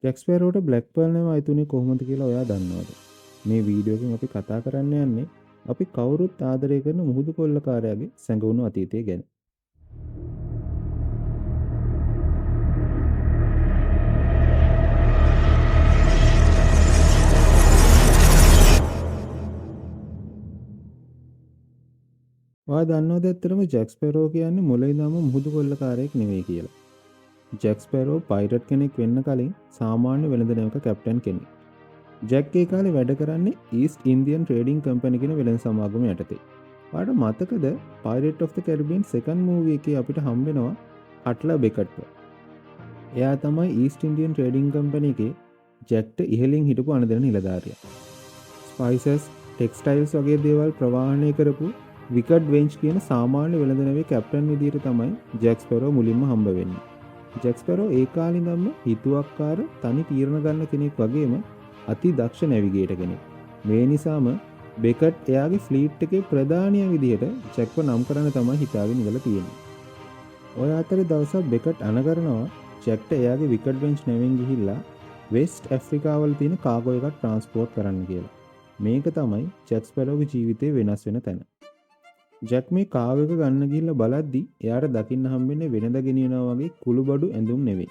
Jack ස්පැරෝට black pearl නම අයිතුනේ කොහොමද කියලා ඔයා දන්නවද? මේ වීඩියෝ එකෙන් අපි කතා කරන්න යන්නේ අපි කවුරුත් ආදරය කරන මුහුදු කොල්ලකාරයාගේ සැඟවුණු අතීතය ගැන. ඔයා දන්නවද ඇත්තටම ජැක් ස්පැරෝ කියන්නේ මුලින් ඉඳන්ම මුහුදු කොල්ලකාරයෙක් නෙවෙයි කියලා? ජැක් ස්පැරෝ පයිරට් කෙනෙක් වෙන්න කලින් සාමාන්‍ය වෙළඳ නැවක කැප්ටන් කෙනෙක්. ජැක් ඒ කාලේ වැඩ කරන්නේ ඊස්ට් ඉන්දියන් ට්‍රේඩින් කම්පැනි කියන වෙළඳ සමාගම යටතේ. ඔයාලට මතකද pirate of the Caribbean second movie එකේ අපිට හම්බ වෙනවා කට්ලා බෙකට්ව. එයා තමයි ඊස්ට් ඉන්දියන් ට්‍රේඩින් කම්පැනි එකේ ජැක්ට ඉහළින් හිටපු අනදෙන නිලධාරියා. ස්පයිසස්, ටෙක්ස්ටයිල්ස් වගේ දේවල් ප්‍රවාහනය කරපු විකට් වෙන්ච් කියන සාමාන්‍ය වෙළඳ නැවේ කැප්ටන් විදියට තමයි ජැක් ස්පැරෝ මුලින්ම හම්බ වෙන්නේ. ජැක් ස්පැරෝ ඒ කාලේ ඉඳන්ම හිතුවක්කාර තනි තීරණ ගන්න කෙනෙක් වගේම අති දක්ෂ නැවිගේටර් කෙනෙක්. මේ නිසාම බෙකට් එයාගේ ෆ්ලීට් එකේ ප්‍රධානියා විදියට ජැක්ව නම් කරන්න තමයි හිතාගෙන ඉඳලා තියෙන්නේ. ඔය අතරේ දවසක් බෙකට් අනගරනවා ජැක්ට එයාගේ විකට් වෙන්ච් නැවෙන් ගිහිල්ලා වෙස්ට් ඇෆ්‍රිකාවල තියෙන කාගෝ එකක් ට්‍රාන්ස්පෝර්ට් කරන්න කියලා. මේක තමයි ජැක් ස්පැරෝගේ ජීවිතේ වෙනස් වෙන තැන. ජැක් මේ කාර් එක ගන්න ගිහිල්ලා බලද්දි එයාට දකින්න හම්බෙන්නේ වෙනද ගෙනියනවා වගේ කුළුබඩු ඇඳුම් නෙවෙයි.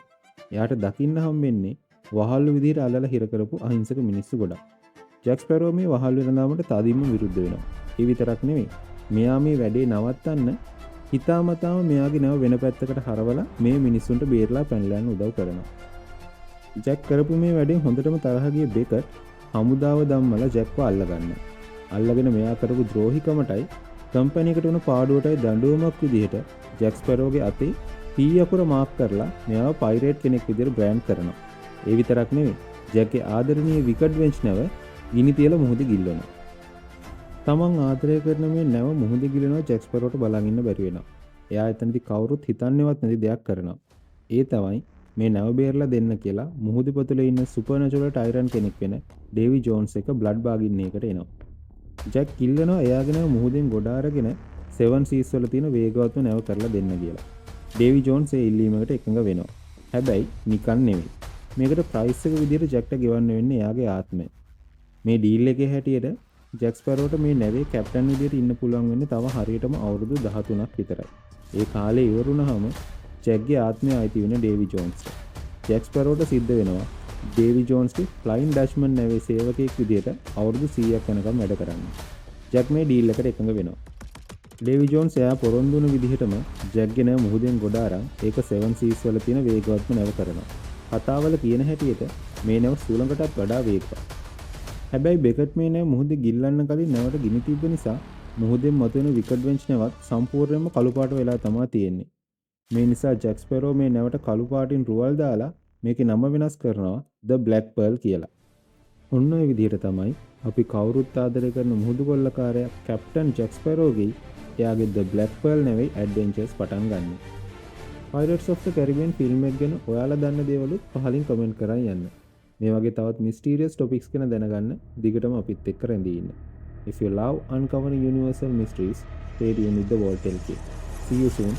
එයාට දකින්න හම්බෙන්නේ වහල්ලු විදිහට අල්ලලා හිර කරපු අහිංසක මිනිස්සු ගොඩක්. ජැක් ස්පැරෝ මේ වහල් වෙනදාමට තදින්ම විරුද්ධ වෙනවා. ඒ විතරක් නෙවෙයි. මෙයා මේ වැඩේ නවත්තන්න හිතාමතාම මෙයාගේ නැව වෙන පැත්තකට හරවලා මේ මිනිස්සුන්ට බේරලා පැනලා යන්න උදව් කරනවා. ජැක් කරපු මේ වැඩෙන් හොඳටම තරහ ගිය බෙකට් හමුදාව දම්මලා ජැක්ව අල්ලගන්නවා. අල්ලගෙන මෙයා කරපු ද්‍රෝහිකමටයි කම්පැනි එකට වුණ පාඩුවටයි දඬුවමක් විදිහට ජැක් ස්පැරෝගේ අතේ P අකුර මාක් කරලා මෙයාව පයිරේට් කෙනෙක් විදිහට බ්‍රෑන්ඩ් කරනවා. ඒ විතරක් නෙවෙයි ජැක්ගේ ආදරණීය විකට් වෙන්ච් නැව ගිනි තියලා මුහුදේ ගිල්ලනවා. තමන් ආදරය කරන මේ නැව මුහුදේ ගිලනවා ජැක් ස්පැරෝට බලන් ඉන්න බැරි වෙනවා. එයා එතනදී කවුරුත් හිතන්නේවත් නැති දෙයක් කරනවා. ඒ තමයි මේ නැව බේරලා දෙන්න කියලා මුහුදේ පොතුලේ ඉන්න සුපර්නැචරල් ටයිරන් කෙනෙක් වෙන ඩේවි ජෝන්ස් එක බ්ලඩ් බාගින් එකකට එනවා. ජැක් කිල්ලනවා එයාගෙන මුහුදෙන් ගොඩ අරගෙන 7 සීස් වල තියෙන වේගවත්ම නැව කරලා දෙන්න කියලා. ඩේවි ජෝන්ස් ඒ ඉල්ලීමකට එකඟ වෙනවා. හැබැයි නිකන් නෙවෙයි. මේකට ප්‍රයිස් එක විදිහට ජැක්ට ගෙවන්න වෙන්නේ එයාගේ ආත්මය. මේ ඩීල් එකේ හැටියට ජැක් ස්පැරෝට මේ නැවේ කැප්ටන් විදිහට ඉන්න පුළුවන් වෙන්නේ තව හරියටම අවුරුදු 13ක් විතරයි. ඒ කාලේ ඉවරුනහම ජැක්ගේ ආත්මය අයිති වෙන ඩේවි ජෝන්ස්ට. ජැක් ස්පැරෝට සිද්ධ වෙනවා ඩේවි ජෝන්ස්ගේ ෆ්ලයින් ඩැෂ්මන් නැවේ සේවකයෙක් විදිහට අවුරුදු 100ක් යනකම් වැඩ කරන්න. ජැක් මේ ඩීල් එකට එකඟ වෙනවා. ඩේවි ජෝන්ස් එයා පොරොන්දු වුණ විදිහටම ජැක්ගේ නැව මුහුදෙන් ගොඩ අරන් ඒක 7 සීස් වල තියෙන වේගවත්ම නැව කරනවා. කතාවල කියන හැටියට මේ නැව සුළඟටත් වඩා වේගවත්. හැබැයි බෙකට් මේ නැව මුහුදේ ගිල්ලන්න කලින් නැවට ගිනි තිබ්බ නිසා මුහුදෙන් මතුවෙන විකට් වෙන්ච් නැවත් සම්පූර්ණයෙන්ම කළු පාට වෙලා තමයි තියෙන්නේ. මේ නිසා ජැක් ස්පැරෝ මේ නැවට කළු පාටින් රුවල් දාලා මේකේ නම වෙනස් කරනවා ද බ්ලැක් පර්ල් කියලා. ඔන්න ඔය විදිහට තමයි අපි කවුරුත් ආදරය කරන මුහුදු කොල්ලකාරයා කැප්ටන් ජැක් ස්පැරෝගේ එයාගේ ද බ්ලැක් පර්ල් නැවේ ඇඩ්වෙන්චර්ස් පටන් ගන්න. Pirates of the Caribbean film එක ගැන ඔයාලා දන්න දේවලුත් පහලින් කමෙන්ට් කරන් යන්න. මේ වගේ තවත් මිස්ටීරියස් ටොපික්ස් ගැන දැනගන්න දිගටම අපිත් එක්ක රැඳී ඉන්න. If you love uncovering universal mysteries, stay tuned with the Vault LK. See you soon.